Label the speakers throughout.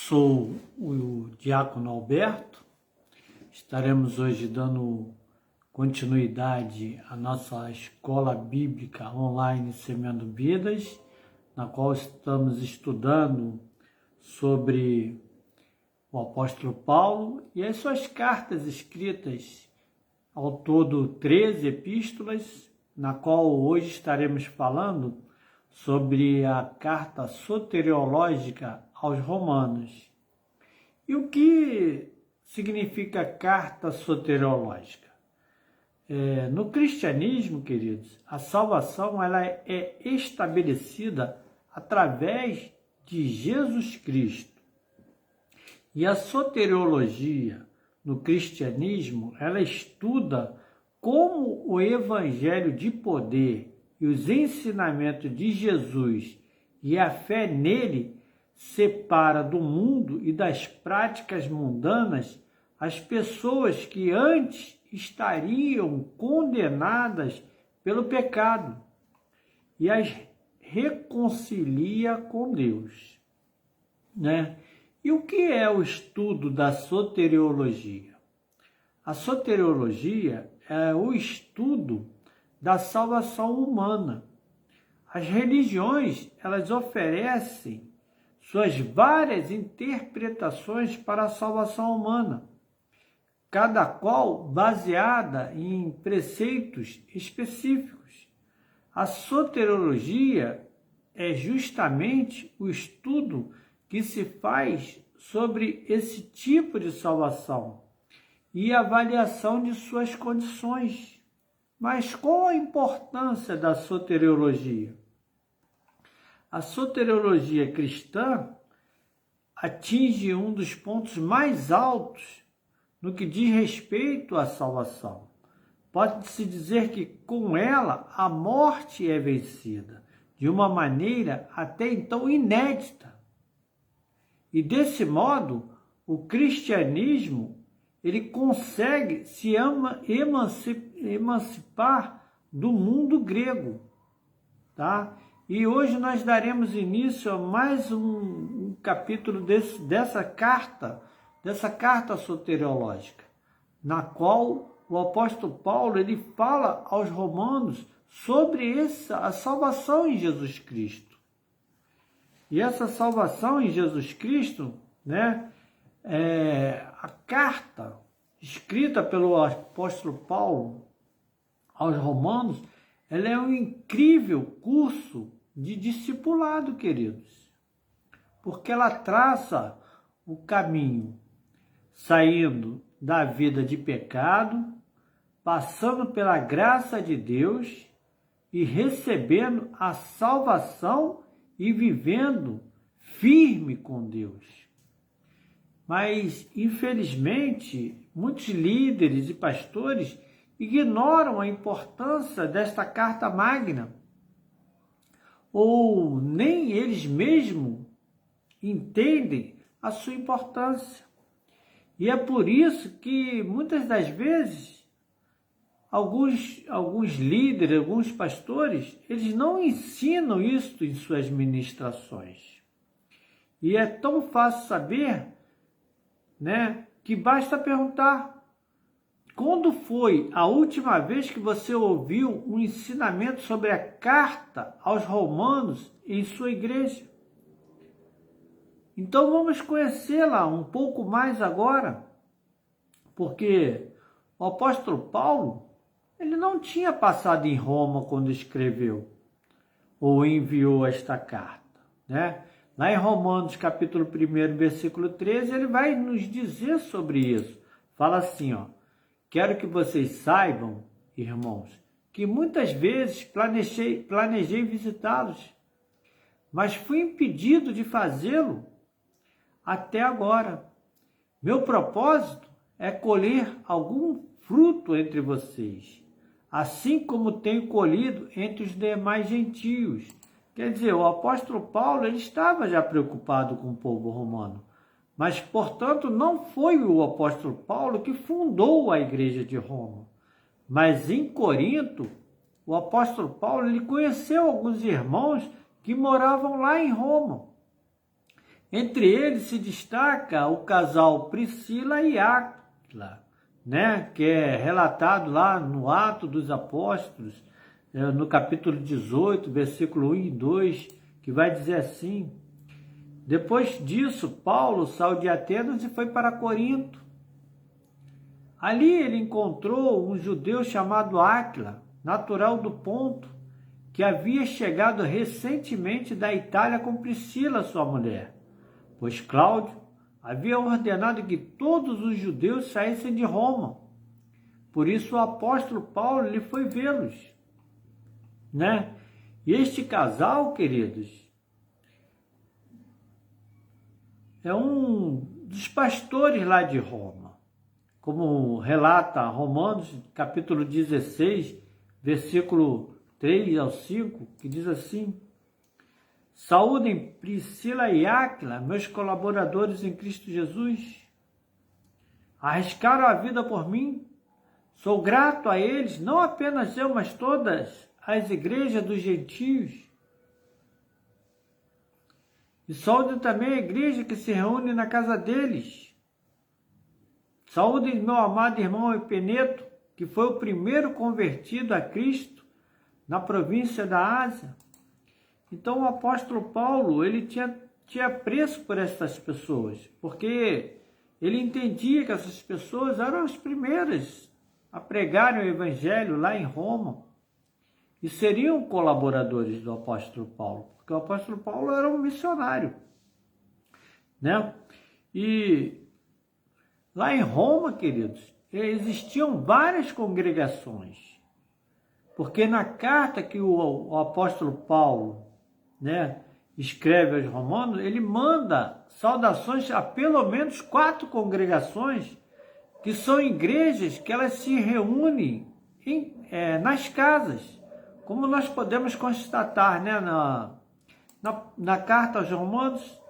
Speaker 1: Sou o Diácono Alberto. Estaremos hoje dando continuidade à nossa escola bíblica online Semeando Vidas, na qual estamos estudando sobre o apóstolo Paulo e as suas cartas escritas, ao todo 13 epístolas, na qual hoje estaremos falando sobre a carta soteriológica aos Romanos. E o que significa carta soteriológica? No cristianismo, queridos, a salvação ela é estabelecida através de Jesus Cristo. E a soteriologia no cristianismo, ela estuda como o evangelho de poder e os ensinamentos de Jesus e a fé nele separa do mundo e das práticas mundanas as pessoas que antes estariam condenadas pelo pecado e as reconcilia com Deus, né? E o que é o estudo da soteriologia? A soteriologia é o estudo da salvação humana. As religiões, elas oferecem suas várias interpretações para a salvação humana, cada qual baseada em preceitos específicos. A soteriologia é justamente o estudo que se faz sobre esse tipo de salvação e avaliação de suas condições. Mas qual a importância da soteriologia? A soteriologia cristã atinge um dos pontos mais altos no que diz respeito à salvação. Pode-se dizer que com ela a morte é vencida de uma maneira até então inédita. E desse modo, o cristianismo ele consegue se emancipar do mundo grego, tá? E hoje nós daremos início a mais um capítulo dessa carta soteriológica, na qual o apóstolo Paulo ele fala aos romanos sobre a salvação em Jesus Cristo. E essa salvação em Jesus Cristo, né, a carta escrita pelo apóstolo Paulo aos Romanos, ela é um incrível curso de discipulado, queridos, porque ela traça o caminho saindo da vida de pecado, passando pela graça de Deus e recebendo a salvação e vivendo firme com Deus. Mas, infelizmente, muitos líderes e pastores ignoram a importância desta carta magna, ou nem eles mesmos entendem a sua importância. E é por isso que, muitas das vezes, alguns líderes, alguns pastores, eles não ensinam isso em suas ministrações. E é tão fácil saber, né, que basta perguntar: quando foi a última vez que você ouviu um ensinamento sobre a carta aos Romanos em sua igreja? Então vamos conhecê-la um pouco mais agora, porque o apóstolo Paulo, ele não tinha passado em Roma quando escreveu ou enviou esta carta, né? Lá em Romanos capítulo 1, versículo 13, ele vai nos dizer sobre isso. Fala assim, ó: quero que vocês saibam, irmãos, que muitas vezes planejei visitá-los, mas fui impedido de fazê-lo até agora. Meu propósito é colher algum fruto entre vocês, assim como tenho colhido entre os demais gentios. Quer dizer, o apóstolo Paulo ele estava já preocupado com o povo romano, mas, portanto, não foi o apóstolo Paulo que fundou a igreja de Roma. Mas em Corinto, o apóstolo Paulo ele conheceu alguns irmãos que moravam lá em Roma. Entre eles se destaca o casal Priscila e Áquila, né, que é relatado lá no Atos dos Apóstolos, no capítulo 18, versículo 1 e 2, que vai dizer assim: depois disso, Paulo saiu de Atenas e foi para Corinto. Ali ele encontrou um judeu chamado Áquila, natural do Ponto, que havia chegado recentemente da Itália com Priscila, sua mulher, pois Cláudio havia ordenado que todos os judeus saíssem de Roma. Por isso o apóstolo Paulo lhe foi vê-los, né? E este casal, queridos, é um dos pastores lá de Roma, como relata Romanos, capítulo 16, versículo 3 ao 5, que diz assim: saúdem Priscila e Áquila, meus colaboradores em Cristo Jesus. Arriscaram a vida por mim. Sou grato a eles, não apenas eu, mas todas as igrejas dos gentios. E saúdem também a igreja que se reúne na casa deles. Saúdem meu amado irmão Epeneto, que foi o primeiro convertido a Cristo na província da Ásia. Então o apóstolo Paulo, ele tinha apreço por essas pessoas, porque ele entendia que essas pessoas eram as primeiras a pregarem o evangelho lá em Roma e seriam colaboradores do apóstolo Paulo, porque o apóstolo Paulo era um missionário, né? E lá em Roma, queridos, existiam várias congregações, porque na carta que o apóstolo Paulo, né, escreve aos romanos, ele manda saudações a pelo menos 4 congregações, que são igrejas que elas se reúnem nas casas, como nós podemos constatar, né, na carta aos romanos,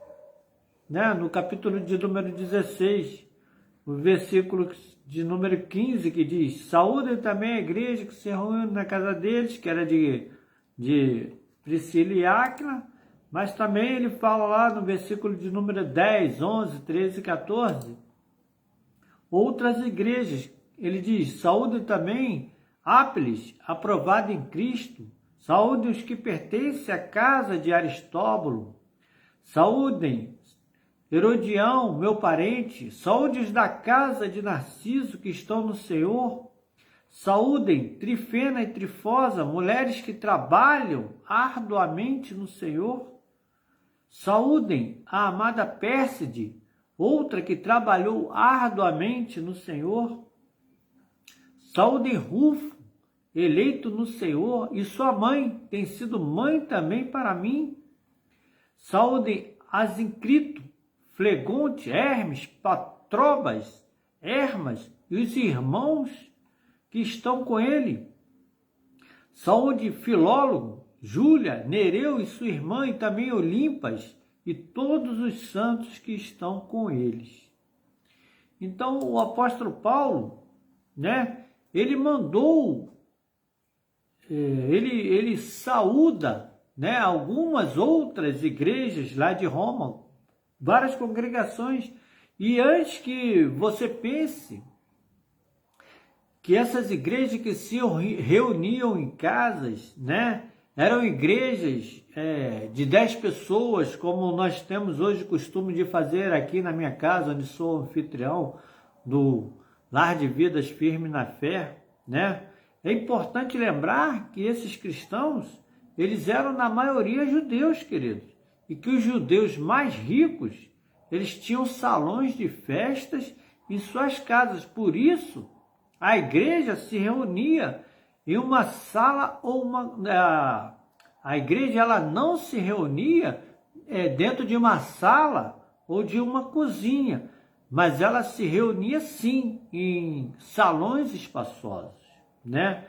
Speaker 1: né, no capítulo de número 16, o versículo de número 15, que diz: saúdem também a igreja que se reúne na casa deles, que era de Priscila e Áquila, mas também ele fala lá no versículo de número 10, 11, 13 e 14, outras igrejas. Ele diz: saúdem também Ápiles, aprovado em Cristo, saúdem os que pertencem à casa de Aristóbulo, saúdem Herodião, meu parente, saúde os da casa de Narciso que estão no Senhor, saúdem Trifena e Trifosa, mulheres que trabalham arduamente no Senhor, saúdem a amada Pérside, outra que trabalhou arduamente no Senhor, saúdem Rufo, eleito no Senhor, e sua mãe tem sido mãe também para mim, saúdem Asíncrito, Flegonte, Hermes, Patrobas, Hermas e os irmãos que estão com ele. Saúde Filólogo, Júlia, Nereu e sua irmã, e também Olimpas, e todos os santos que estão com eles. Então o apóstolo Paulo, né, ele mandou, ele saúda, né, algumas outras igrejas lá de Roma, várias congregações, e antes que você pense que essas igrejas que se reuniam em casas, né, eram igrejas de 10 pessoas, como nós temos hoje o costume de fazer aqui na minha casa, onde sou anfitrião do Lar de Vidas Firme na Fé, né? É importante lembrar que esses cristãos, eles eram na maioria judeus, queridos, e que os judeus mais ricos, eles tinham salões de festas em suas casas. Por isso, a igreja se reunia em uma sala ou a igreja ela não se reunia dentro de uma sala ou de uma cozinha, mas ela se reunia sim em salões espaçosos, né?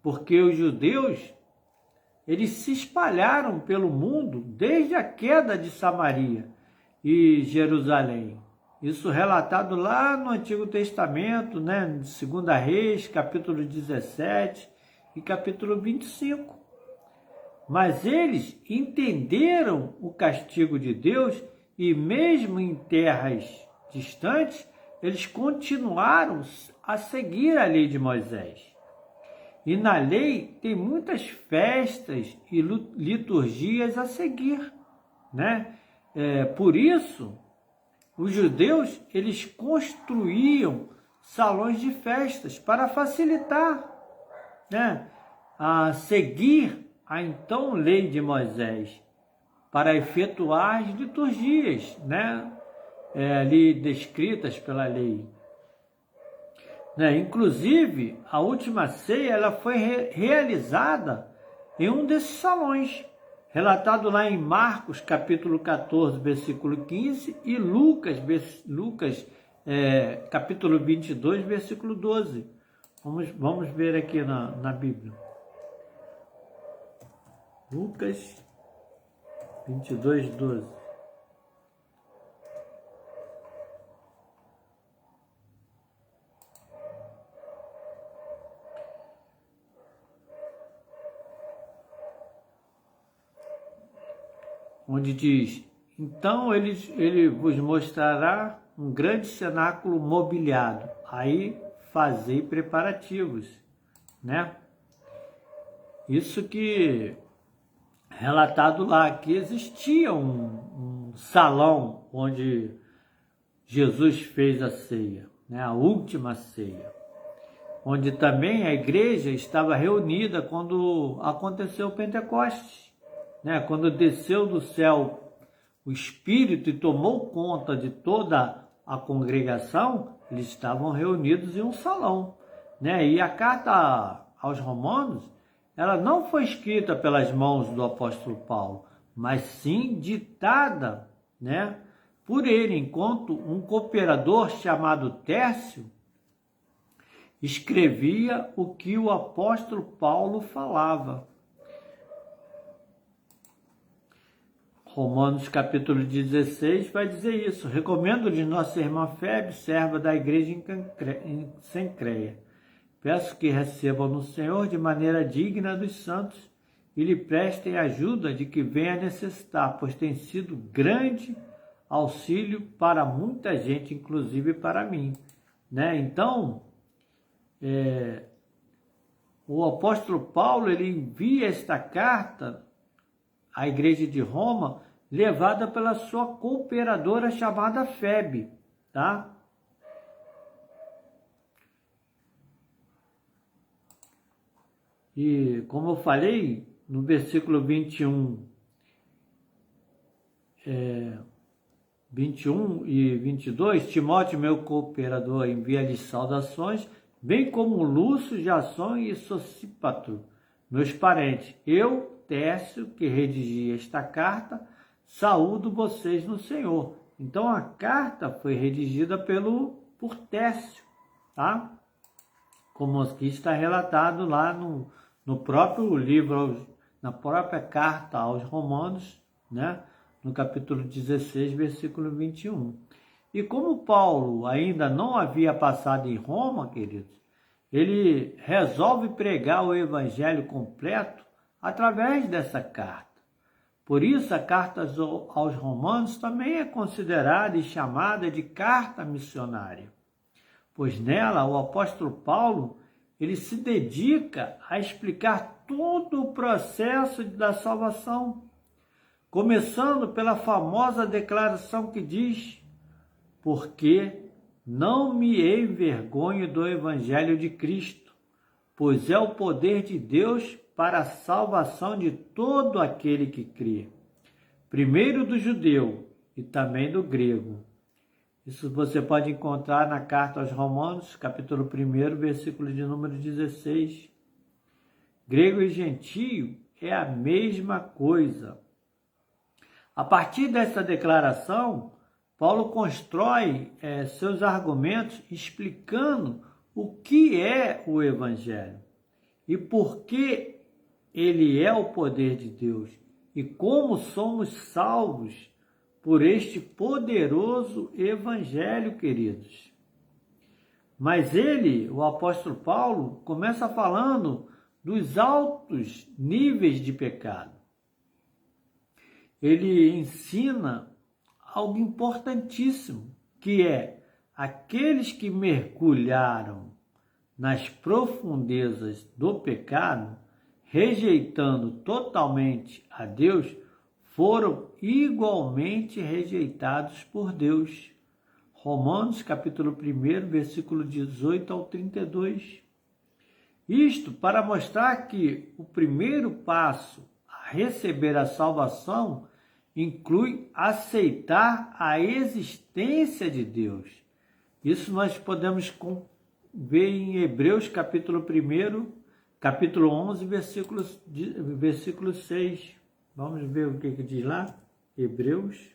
Speaker 1: Porque os judeus, eles se espalharam pelo mundo desde a queda de Samaria e Jerusalém. Isso relatado lá no Antigo Testamento, né? 2 Reis, capítulo 17 e capítulo 25. Mas eles entenderam o castigo de Deus e mesmo em terras distantes, eles continuaram a seguir a lei de Moisés. E na lei tem muitas festas e liturgias a seguir, né? Por isso, os judeus, eles construíam salões de festas para facilitar, né, a seguir a então lei de Moisés, para efetuar as liturgias, né, ali descritas pela lei. Né? Inclusive, a última ceia ela foi realizada em um desses salões, relatado lá em Marcos, capítulo 14, versículo 15, e Lucas, capítulo 22, versículo 12. Vamos ver aqui na Bíblia. Lucas 22, 12. Onde diz: então ele vos mostrará um grande cenáculo mobiliado, aí fazei preparativos, né? Isso que relatado lá, que existia um salão onde Jesus fez a ceia, né? A última ceia, onde também a igreja estava reunida quando aconteceu o Pentecostes, né? Quando desceu do céu o Espírito e tomou conta de toda a congregação, eles estavam reunidos em um salão, né? E a carta aos Romanos, ela não foi escrita pelas mãos do apóstolo Paulo, mas sim ditada, né, por ele, enquanto um cooperador chamado Tércio escrevia o que o apóstolo Paulo falava. Romanos capítulo 16 vai dizer isso. Recomendo-lhes nossa irmã Febe, serva da igreja em Cencreia. Peço que recebam no Senhor de maneira digna dos santos e lhe prestem ajuda de que venha a necessitar, pois tem sido grande auxílio para muita gente, inclusive para mim. Né? Então, o apóstolo Paulo ele envia esta carta à igreja de Roma, levada pela sua cooperadora chamada Febe, tá? E como eu falei, no versículo 21 e 22, Timóteo, meu cooperador, envia-lhes saudações, bem como Lúcio, Jasson e Sosípatro, meus parentes. Eu, Tércio, que redigi esta carta, saúdo vocês no Senhor. Então a carta foi redigida por Tércio, tá? Como aqui está relatado lá no próprio livro, na própria carta aos Romanos, né? No capítulo 16, versículo 21. E como Paulo ainda não havia passado em Roma, queridos, ele resolve pregar o evangelho completo através dessa carta. Por isso, a carta aos Romanos também é considerada e chamada de carta missionária, pois nela o apóstolo Paulo ele se dedica a explicar todo o processo da salvação, começando pela famosa declaração que diz: porque não me envergonho do evangelho de Cristo, pois é o poder de Deus para a salvação de todo aquele que crê, primeiro do judeu e também do grego. Isso você pode encontrar na carta aos Romanos, capítulo 1, versículo de número 16. Grego e gentio é a mesma coisa. A partir dessa declaração, Paulo constrói seus argumentos explicando o que é o Evangelho e por que ele é o poder de Deus e como somos salvos por este poderoso Evangelho, queridos. Mas ele, o apóstolo Paulo, começa falando dos altos níveis de pecado. Ele ensina algo importantíssimo, que é aqueles que mergulharam nas profundezas do pecado, rejeitando totalmente a Deus, foram igualmente rejeitados por Deus. Romanos capítulo 1, versículo 18 ao 32. Isto para mostrar que o primeiro passo a receber a salvação inclui aceitar a existência de Deus. Isso nós podemos ver em Hebreus capítulo 1, capítulo 11, versículo 6. Vamos ver o que diz lá? Hebreus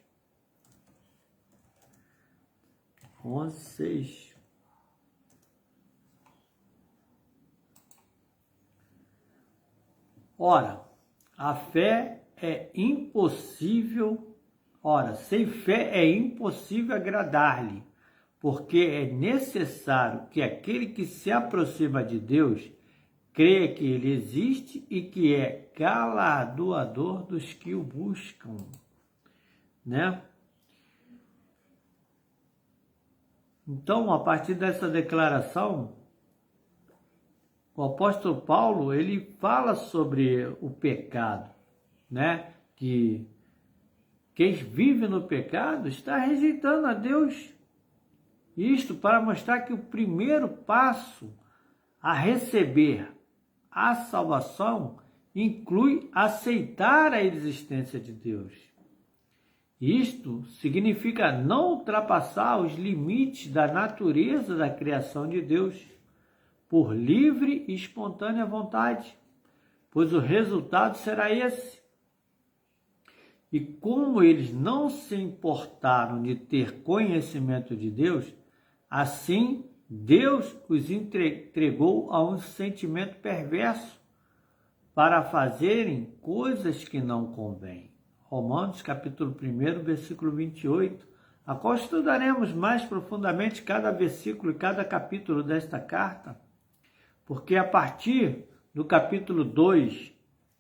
Speaker 1: 11, 6. Ora, a fé é impossível, sem fé é impossível agradar-lhe, porque é necessário que aquele que se aproxima de Deus creia que ele existe e que é galardoador dos que o buscam, né? Então, a partir dessa declaração, o apóstolo Paulo, ele fala sobre o pecado, né? Que quem vive no pecado está rejeitando a Deus. Isto para mostrar que o primeiro passo a receber a salvação inclui aceitar a existência de Deus. Isto significa não ultrapassar os limites da natureza da criação de Deus por livre e espontânea vontade, pois o resultado será esse. E como eles não se importaram de ter conhecimento de Deus, assim Deus os entregou a um sentimento perverso para fazerem coisas que não convêm. Romanos capítulo 1, versículo 28, a qual estudaremos mais profundamente cada versículo e cada capítulo desta carta, porque a partir do capítulo 2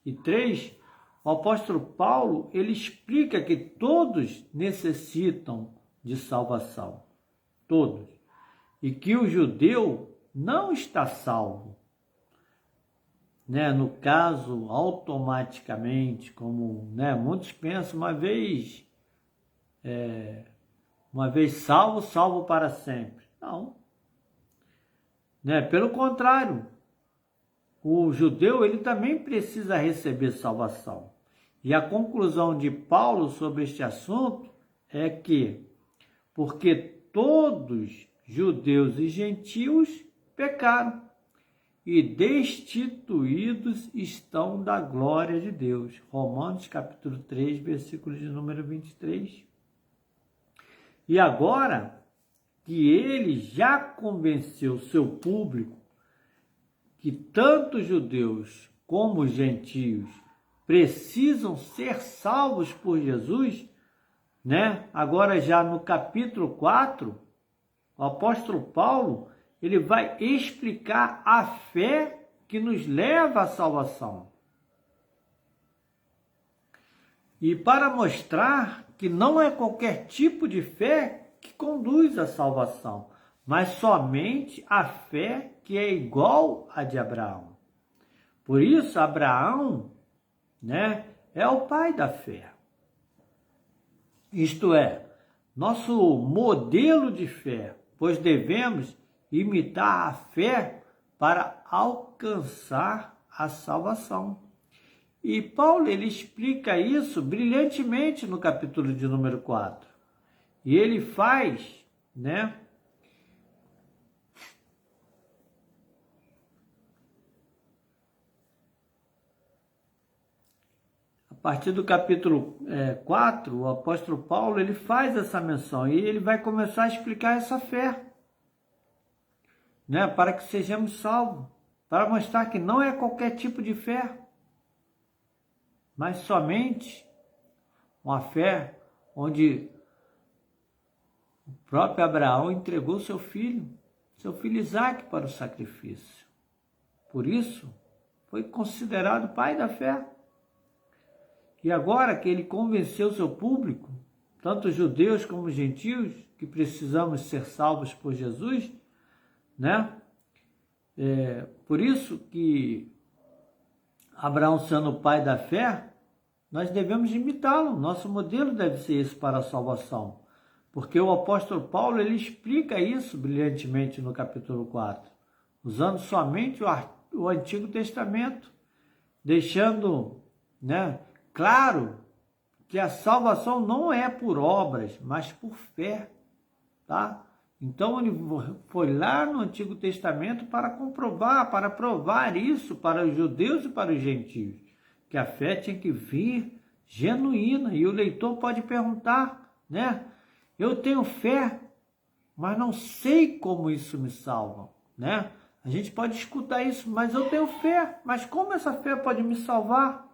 Speaker 1: e 3, o apóstolo Paulo, ele explica que todos necessitam de salvação, todos, e que o judeu não está salvo, né? No caso, automaticamente, como, né, muitos pensam, uma vez salvo, salvo para sempre. Não. Né? Pelo contrário, o judeu ele também precisa receber salvação. E a conclusão de Paulo sobre este assunto é que, porque todos, judeus e gentios, pecaram e destituídos estão da glória de Deus. Romanos capítulo 3, versículo de número 23. E agora que ele já convenceu seu público que tanto judeus como gentios precisam ser salvos por Jesus, né? Agora já no capítulo 4, o apóstolo Paulo, ele vai explicar a fé que nos leva à salvação. E para mostrar que não é qualquer tipo de fé que conduz à salvação, mas somente a fé que é igual à de Abraão. Por isso, Abraão, né, é o pai da fé. Isto é, nosso modelo de fé, pois devemos imitar a fé para alcançar a salvação. E Paulo, ele explica isso brilhantemente no capítulo de número 4. E ele faz, né, a partir do capítulo 4, o apóstolo Paulo, ele faz essa menção e ele vai começar a explicar essa fé, né, para que sejamos salvos, para mostrar que não é qualquer tipo de fé, mas somente uma fé onde o próprio Abraão entregou seu filho Isaque para o sacrifício. Por isso, foi considerado pai da fé. E agora que ele convenceu seu público, tanto judeus como gentios, que precisamos ser salvos por Jesus, né? Por isso que Abraão, sendo o pai da fé, nós devemos imitá-lo. Nosso modelo deve ser esse para a salvação. Porque o apóstolo Paulo, ele explica isso brilhantemente no capítulo 4, usando somente o Antigo Testamento, deixando, né, claro que a salvação não é por obras, mas por fé, tá? Então ele foi lá no Antigo Testamento para comprovar, para provar isso para os judeus e para os gentios, que a fé tinha que vir genuína. E o leitor pode perguntar, né? Eu tenho fé, mas não sei como isso me salva, né? A gente pode escutar isso, mas eu tenho fé, mas como essa fé pode me salvar?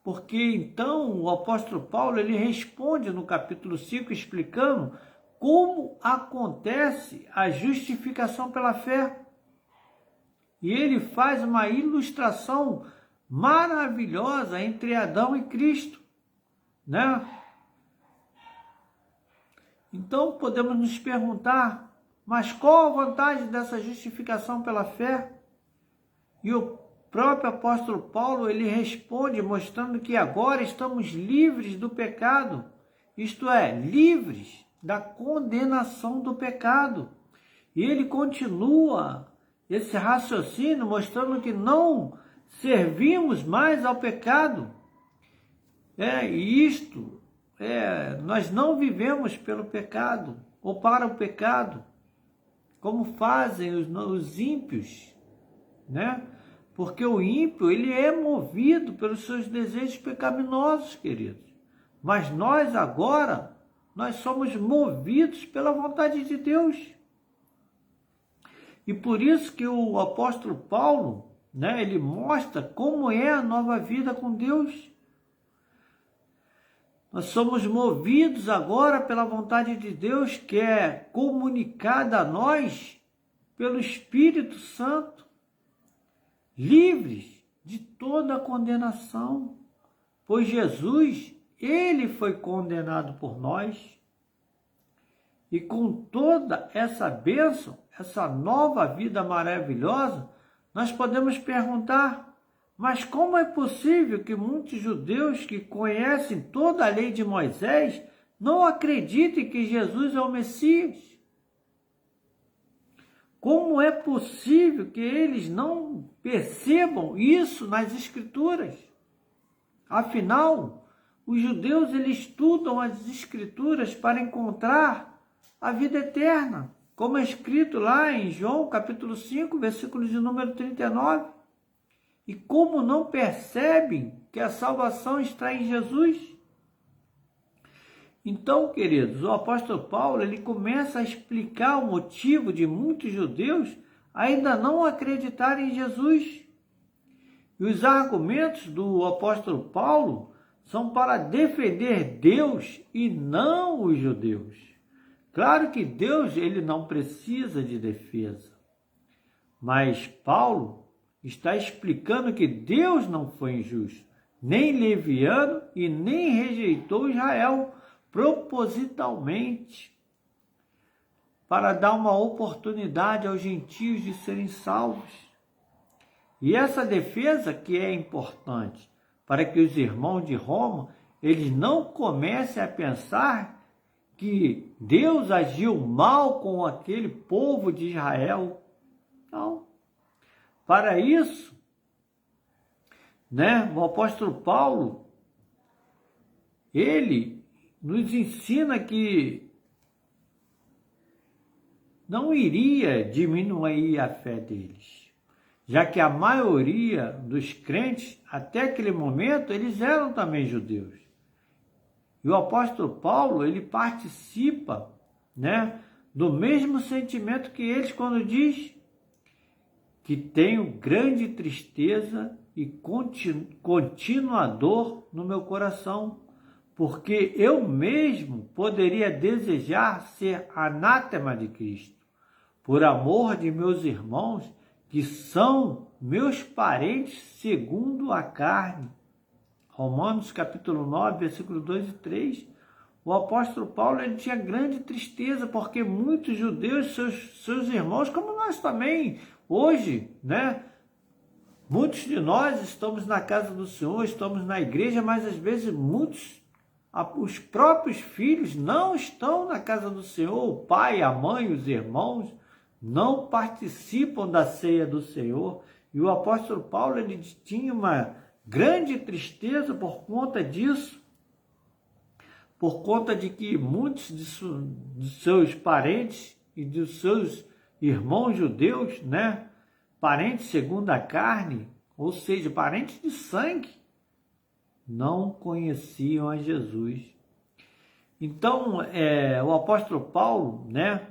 Speaker 1: Porque então o apóstolo Paulo, ele responde no capítulo 5, explicando como acontece a justificação pela fé. E ele faz uma ilustração maravilhosa entre Adão e Cristo, né? Então podemos nos perguntar, mas qual a vantagem dessa justificação pela fé? E o próprio apóstolo Paulo, ele responde mostrando que agora estamos livres do pecado, isto é, livres da condenação do pecado. E ele continua esse raciocínio mostrando que não servimos mais ao pecado. Nós não vivemos pelo pecado ou para o pecado, como fazem os ímpios, né? Porque o ímpio, ele é movido pelos seus desejos pecaminosos, queridos. Mas nós agora, nós somos movidos pela vontade de Deus. E por isso que o apóstolo Paulo, né, ele mostra como é a nova vida com Deus. Nós somos movidos agora pela vontade de Deus, que é comunicada a nós pelo Espírito Santo, livres de toda a condenação, pois Jesus, ele foi condenado por nós. E com toda essa bênção, essa nova vida maravilhosa, nós podemos perguntar, mas como é possível que muitos judeus que conhecem toda a lei de Moisés não acreditem que Jesus é o Messias? Como é possível que eles não percebam isso nas Escrituras? Afinal, os judeus, eles estudam as Escrituras para encontrar a vida eterna, como é escrito lá em João capítulo 5, versículo de número 39. E como não percebem que a salvação está em Jesus? Então, queridos, o apóstolo Paulo, ele começa a explicar o motivo de muitos judeus ainda não acreditarem em Jesus. E os argumentos do apóstolo Paulo são para defender Deus e não os judeus. Claro que Deus, ele não precisa de defesa. Mas Paulo está explicando que Deus não foi injusto, nem leviano e nem rejeitou Israel propositalmente, para dar uma oportunidade aos gentios de serem salvos. E essa defesa que é importante, para que os irmãos de Roma, eles não comecem a pensar que Deus agiu mal com aquele povo de Israel. Não. Para isso, né, o apóstolo Paulo, ele nos ensina que não iria diminuir a fé deles, já que a maioria dos crentes, até aquele momento, eles eram também judeus. E o apóstolo Paulo, ele participa, né, do mesmo sentimento que eles quando diz que tenho grande tristeza e contínua dor no meu coração, porque eu mesmo poderia desejar ser anátema de Cristo, por amor de meus irmãos, que são meus parentes segundo a carne. Romanos capítulo 9, versículo 2 e 3. o apóstolo Paulo ele tinha grande tristeza, porque muitos judeus, seus irmãos, como nós também, hoje, né? Muitos de nós estamos na casa do Senhor, estamos na igreja, mas às vezes os próprios filhos não estão na casa do Senhor, o pai, a mãe, os irmãos não participam da ceia do Senhor. E o apóstolo Paulo ele tinha uma grande tristeza por conta disso, por conta de que muitos de seus parentes e dos seus irmãos judeus, né, parentes segundo a carne, ou seja, parentes de sangue, não conheciam a Jesus. Então, o apóstolo Paulo, né,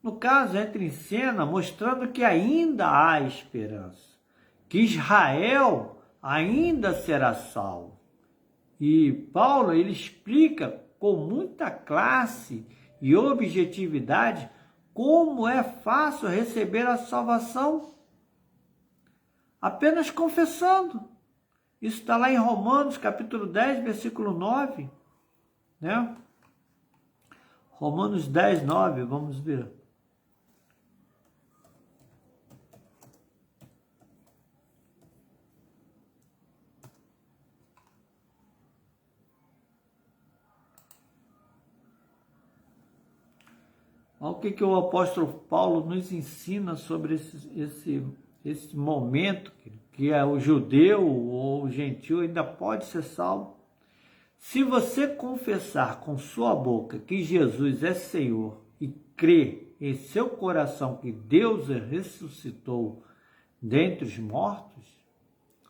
Speaker 1: no caso, entra em cena mostrando que ainda há esperança, que Israel ainda será salvo. E Paulo, ele explica com muita classe e objetividade como é fácil receber a salvação, apenas confessando. Isso está lá em Romanos, capítulo 10, versículo 9, né? Romanos 10, 9, vamos ver. Olha o que o apóstolo Paulo nos ensina sobre esse momento, que é o judeu ou o gentil ainda pode ser salvo. Se você confessar com sua boca que Jesus é Senhor e crer em seu coração que Deus o ressuscitou dentre os mortos,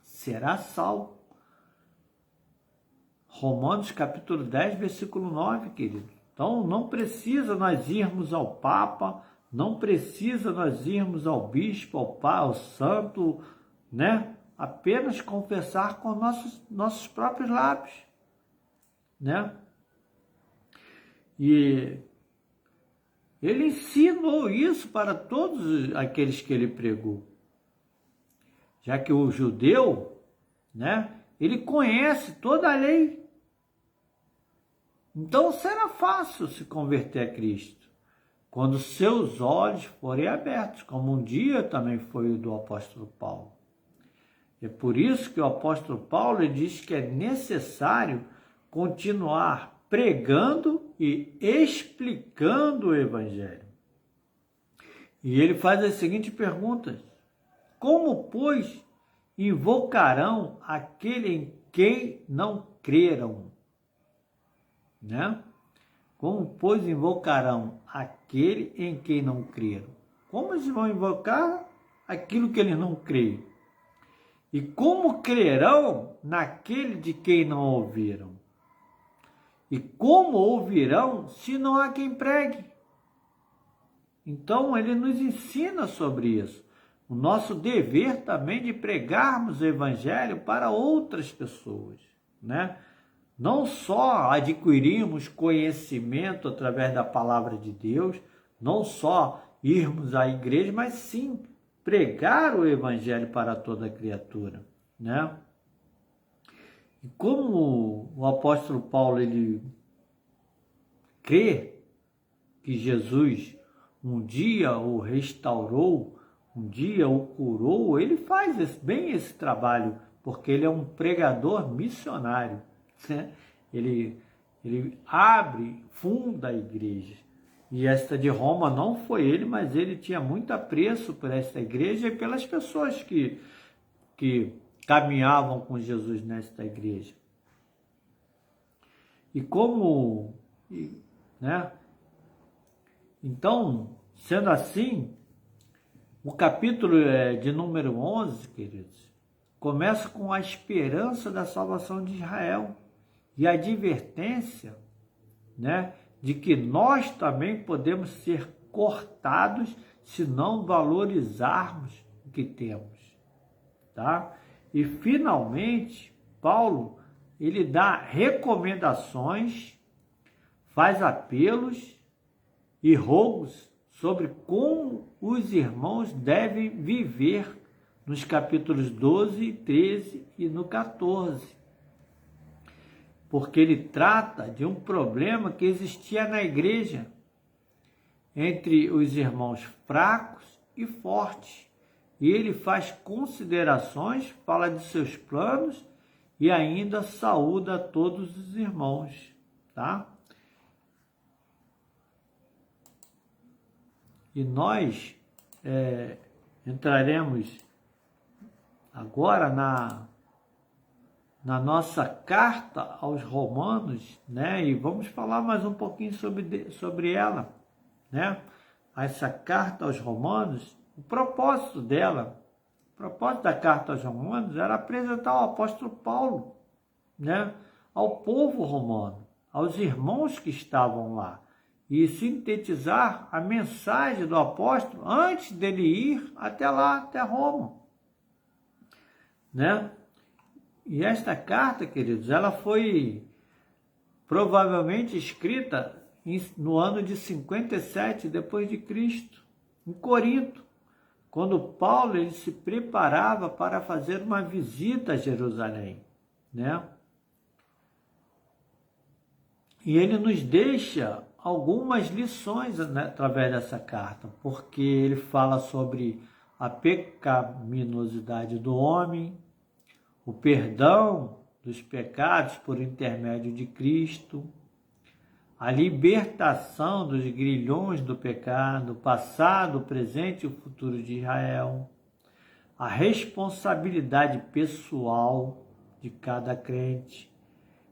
Speaker 1: será salvo. Romanos capítulo 10, versículo 9, querido. Então, não precisa nós irmos ao Papa, não precisa nós irmos ao bispo, ao santo, né? Apenas confessar com nossos próprios lábios, né? E ele ensinou isso para todos aqueles que ele pregou. Já que o judeu, né? Ele conhece toda a lei. Então será fácil se converter a Cristo, quando seus olhos forem abertos, como um dia também foi o do apóstolo Paulo. É por isso que o apóstolo Paulo diz que é necessário continuar pregando e explicando o Evangelho. E ele faz as seguintes perguntas: como, pois, invocarão aquele em quem não creram? Né? Como, pois, invocarão aquele em quem não creram? Como eles vão invocar aquilo que eles não creem? E como crerão naquele de quem não ouviram? E como ouvirão se não há quem pregue? Então, ele nos ensina sobre isso. O nosso dever também de pregarmos o Evangelho para outras pessoas, né? Não só adquirirmos conhecimento através da palavra de Deus, não só irmos à igreja, mas sim pregar o Evangelho para toda criatura, né? E como o apóstolo Paulo ele crê que Jesus um dia o restaurou, um dia o curou, ele faz bem esse trabalho, porque ele é um pregador missionário. Ele abre, funda a igreja. E esta de Roma não foi ele, mas ele tinha muito apreço por esta igreja e pelas pessoas que caminhavam com Jesus nesta igreja. E como, né? Então, sendo assim, o capítulo de número 11, queridos, começa com a esperança da salvação de Israel. E a advertência, né, de que nós também podemos ser cortados se não valorizarmos o que temos, tá? E finalmente, Paulo, ele dá recomendações, faz apelos e rogos sobre como os irmãos devem viver nos capítulos 12 e 13 e no 14. porque ele trata de um problema que existia na igreja entre os irmãos fracos e fortes. E ele faz considerações, fala de seus planos e ainda saúda todos os irmãos, tá? E nós entraremos agora na nossa carta aos Romanos, né? E vamos falar mais um pouquinho sobre ela, né? Essa carta aos Romanos, o propósito dela, o propósito da carta aos Romanos era apresentar o apóstolo Paulo, né? Ao povo romano, aos irmãos que estavam lá, e sintetizar a mensagem do apóstolo antes dele ir até lá, até Roma, né? E esta carta, queridos, ela foi provavelmente escrita no ano de 57 depois de Cristo, em Corinto, quando Paulo ele se preparava para fazer uma visita a Jerusalém, né? E ele nos deixa algumas lições, né, através dessa carta, porque ele fala sobre a pecaminosidade do homem, o perdão dos pecados por intermédio de Cristo, a libertação dos grilhões do pecado, o passado, o presente e o futuro de Israel, a responsabilidade pessoal de cada crente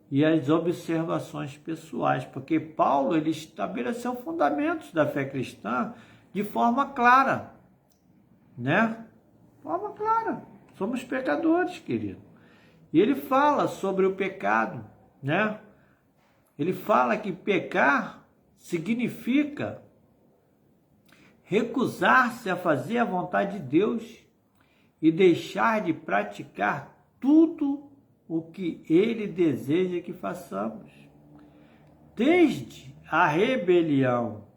Speaker 1: e as observações pessoais, porque Paulo ele estabeleceu fundamentos da fé cristã de forma clara, né? Forma clara. Somos pecadores, querido. E ele fala sobre o pecado, né? Ele fala que pecar significa recusar-se a fazer a vontade de Deus e deixar de praticar tudo o que ele deseja que façamos. Desde a rebelião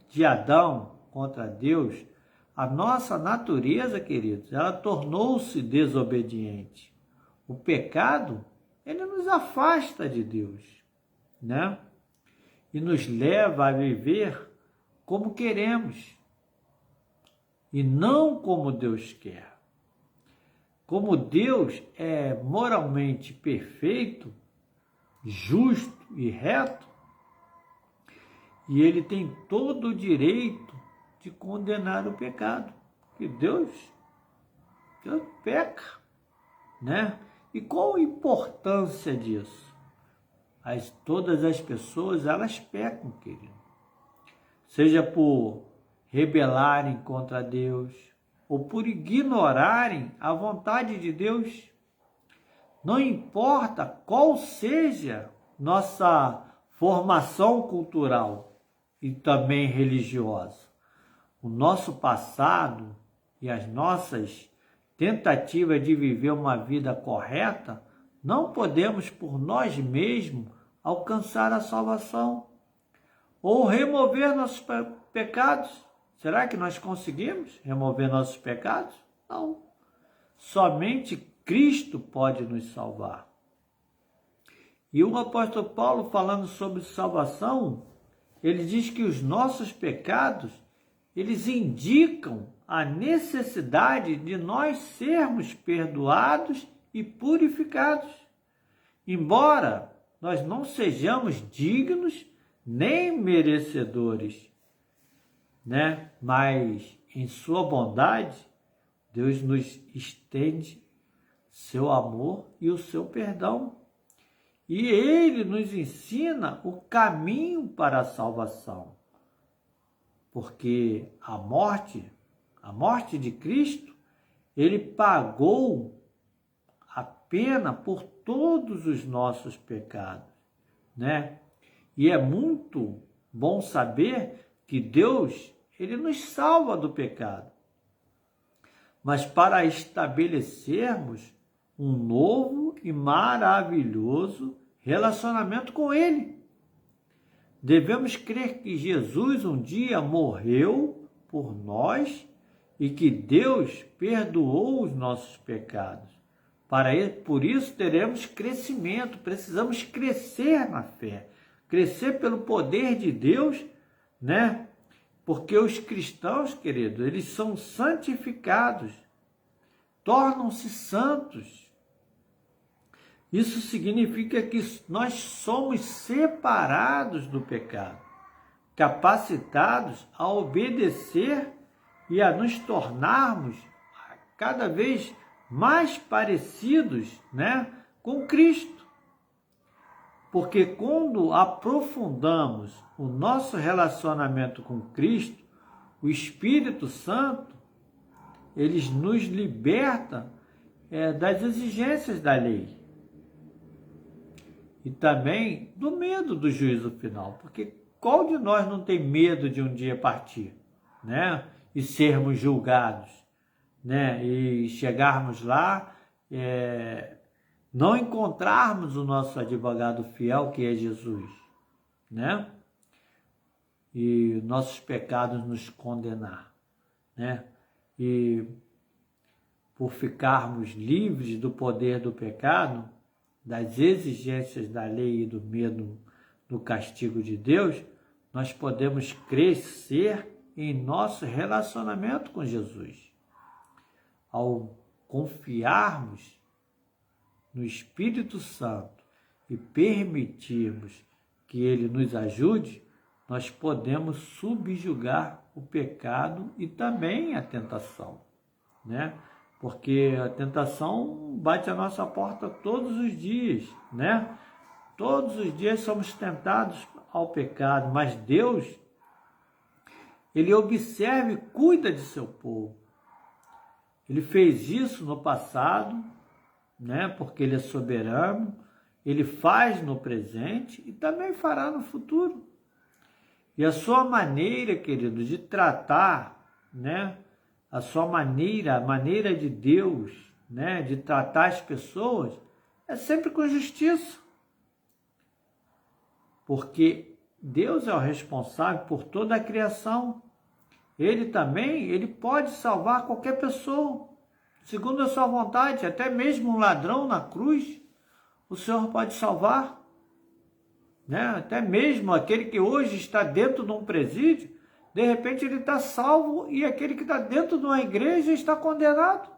Speaker 1: de Adão contra Deus, a nossa natureza, queridos, ela tornou-se desobediente. O pecado, ele nos afasta de Deus, né? E nos leva a viver como queremos e não como Deus quer. Como Deus é moralmente perfeito, justo e reto, e ele tem todo o direito de condenar o pecado. Porque Deus peca, né? E qual a importância disso? Todas as pessoas, elas pecam, querido. Seja por rebelarem contra Deus, ou por ignorarem a vontade de Deus. Não importa qual seja nossa formação cultural e também religiosa. O nosso passado e as nossas tentativas de viver uma vida correta, não podemos por nós mesmos alcançar a salvação ou remover nossos pecados. Será que nós conseguimos remover nossos pecados? Não. Somente Cristo pode nos salvar. E o apóstolo Paulo, falando sobre salvação, ele diz que os nossos pecados, eles indicam a necessidade de nós sermos perdoados e purificados. Embora nós não sejamos dignos nem merecedores, né? Mas em sua bondade, Deus nos estende seu amor e o seu perdão. E ele nos ensina o caminho para a salvação. Porque a morte de Cristo, ele pagou a pena por todos os nossos pecados, né? E é muito bom saber que Deus, ele nos salva do pecado. Mas para estabelecermos um novo e maravilhoso relacionamento com ele, devemos crer que Jesus um dia morreu por nós e que Deus perdoou os nossos pecados, Por isso teremos crescimento, precisamos crescer na fé, crescer pelo poder de Deus, né? Porque os cristãos, queridos, eles são santificados, tornam-se santos. Isso significa que nós somos separados do pecado, capacitados a obedecer e a nos tornarmos cada vez mais parecidos, né, com Cristo. Porque quando aprofundamos o nosso relacionamento com Cristo, o Espírito Santo, ele nos liberta das exigências da lei. E também do medo do juízo final. Porque qual de nós não tem medo de um dia partir, né? E sermos julgados, né? E chegarmos lá, não encontrarmos o nosso advogado fiel, que é Jesus, né? E nossos pecados nos condenar, né? E por ficarmos livres do poder do pecado, das exigências da lei e do medo do castigo de Deus, nós podemos crescer em nosso relacionamento com Jesus. Ao confiarmos no Espírito Santo e permitirmos que ele nos ajude, nós podemos subjugar o pecado e também a tentação, né? Porque a tentação bate a nossa porta todos os dias, né? Todos os dias somos tentados ao pecado, mas Deus, ele observa e cuida de seu povo. Ele fez isso no passado, né? Porque ele é soberano, ele faz no presente e também fará no futuro. E a sua maneira, querido, de tratar, né? A sua maneira, a maneira de Deus, né? De tratar as pessoas, é sempre com justiça. Porque Deus é o responsável por toda a criação. Ele também, ele pode salvar qualquer pessoa, segundo a sua vontade, até mesmo um ladrão na cruz, o Senhor pode salvar, né? Até mesmo aquele que hoje está dentro de um presídio, de repente ele está salvo e aquele que está dentro de uma igreja está condenado.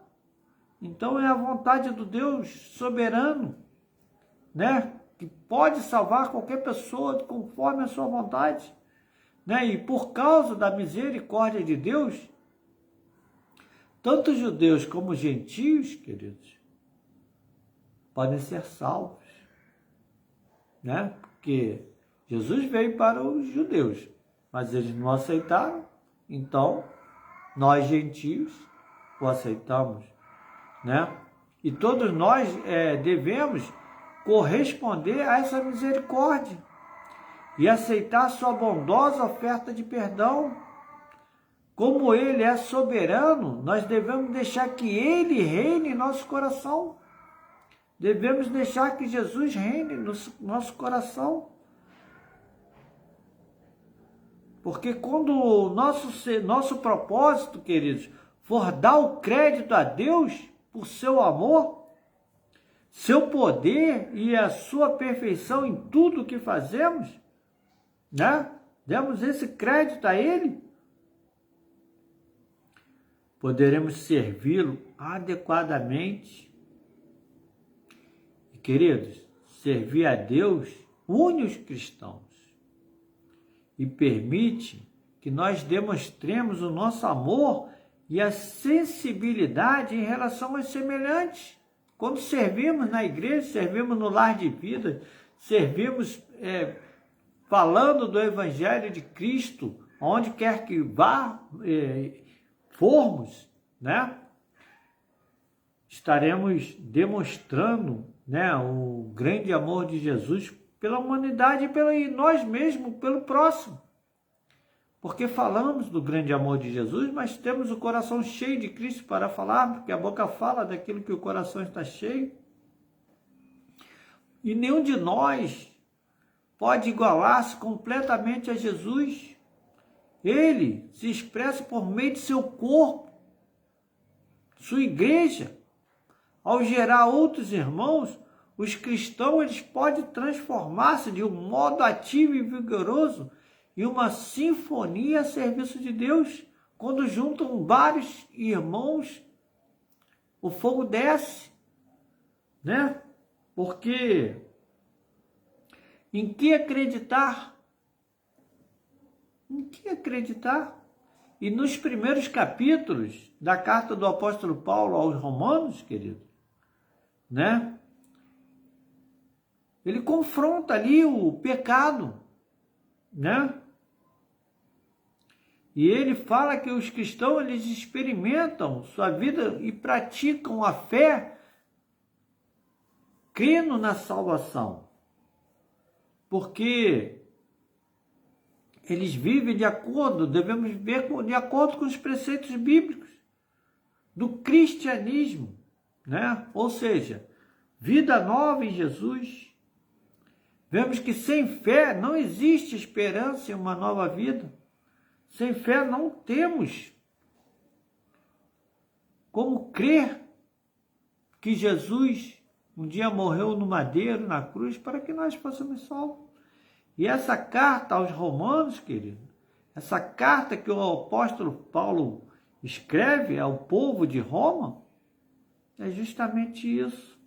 Speaker 1: Então é a vontade do Deus soberano, né? Que pode salvar qualquer pessoa conforme a sua vontade, né? E por causa da misericórdia de Deus, tanto judeus como gentios, queridos, podem ser salvos, né? Porque Jesus veio para os judeus, mas eles não aceitaram, então nós gentios o aceitamos, né? E todos nós devemos corresponder a essa misericórdia e aceitar a sua bondosa oferta de perdão. Como ele é soberano, nós devemos deixar que ele reine em nosso coração. Devemos deixar que Jesus reine no nosso coração. Porque quando o nosso propósito, queridos, for dar o crédito a Deus por seu amor, seu poder e a sua perfeição em tudo o que fazemos, né? Demos esse crédito a Ele, poderemos servi-lo adequadamente. E, queridos, servir a Deus une os cristãos e permite que nós demonstremos o nosso amor e a sensibilidade em relação aos semelhantes. Quando servimos na igreja, servimos no lar de vida, servimos falando do Evangelho de Cristo, onde quer que formos, né? Estaremos demonstrando, né, o grande amor de Jesus pela humanidade e nós mesmos, pelo próximo. Porque falamos do grande amor de Jesus, mas temos o coração cheio de Cristo para falar, porque a boca fala daquilo que o coração está cheio. E nenhum de nós pode igualar-se completamente a Jesus. Ele se expressa por meio de seu corpo, sua igreja, ao gerar outros irmãos, os cristãos eles podem transformar-se de um modo ativo e vigoroso em uma sinfonia a serviço de Deus. Quando juntam vários irmãos, o fogo desce, né? Porque em que acreditar? Em que acreditar? E nos primeiros capítulos da carta do apóstolo Paulo aos Romanos, querido, né? Ele confronta ali o pecado, né? E ele fala que os cristãos eles experimentam sua vida e praticam a fé crendo na salvação. Porque eles vivem de acordo, devemos viver de acordo com os preceitos bíblicos do cristianismo, né? Ou seja, vida nova em Jesus. Vemos que sem fé não existe esperança em uma nova vida. Sem fé não temos como crer que Jesus um dia morreu no madeiro, na cruz, para que nós possamos ser salvos. E essa carta aos Romanos, querido, essa carta que o apóstolo Paulo escreve ao povo de Roma, é justamente isso.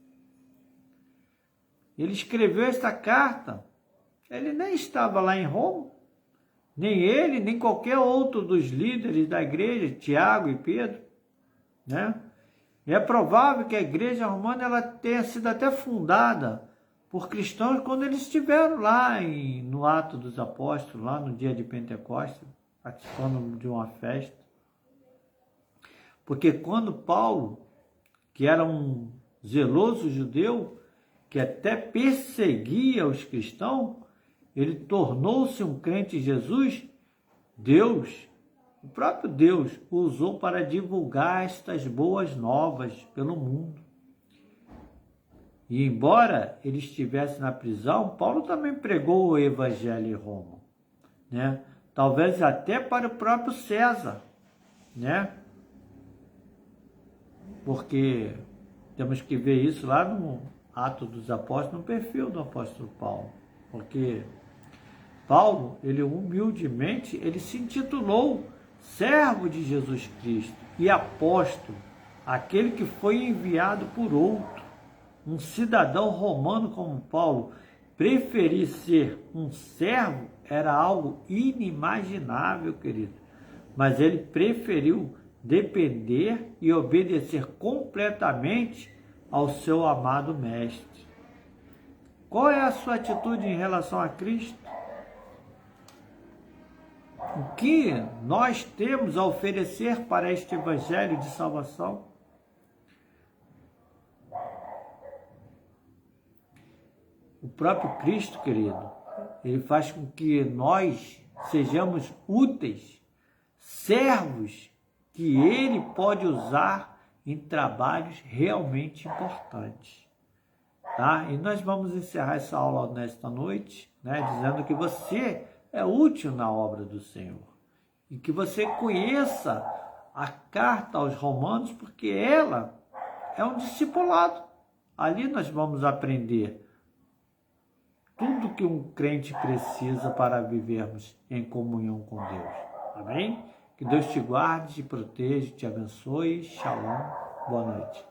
Speaker 1: Ele escreveu essa carta, ele nem estava lá em Roma, nem ele, nem qualquer outro dos líderes da igreja, Tiago e Pedro, né? E é provável que a igreja romana ela tenha sido até fundada por cristãos quando eles estiveram lá no Ato dos Apóstolos, lá no dia de Pentecostes, participando de uma festa. Porque quando Paulo, que era um zeloso judeu, que até perseguia os cristãos, ele tornou-se um crente em Jesus, Deus, o próprio Deus, o usou para divulgar estas boas novas pelo mundo. E embora ele estivesse na prisão, Paulo também pregou o evangelho em Roma, né? Talvez até para o próprio César, né? Porque temos que ver isso lá no Ato dos Apóstolos, no perfil do apóstolo Paulo. Porque Paulo, ele humildemente, ele se intitulou servo de Jesus Cristo e apóstolo, aquele que foi enviado por outro. Um cidadão romano como Paulo preferir ser um servo era algo inimaginável, querido. Mas ele preferiu depender e obedecer completamente ao seu amado mestre. Qual é a sua atitude em relação a Cristo? O que nós temos a oferecer para este evangelho de salvação? O próprio Cristo, querido, ele faz com que nós sejamos úteis, servos que ele pode usar em trabalhos realmente importantes. Tá? E nós vamos encerrar essa aula nesta noite, né, dizendo que você é útil na obra do Senhor. E que você conheça a carta aos Romanos, porque ela é um discipulado. Ali nós vamos aprender tudo que um crente precisa para vivermos em comunhão com Deus. Amém? Que Deus te guarde, te proteja, te abençoe. Shalom. Boa noite.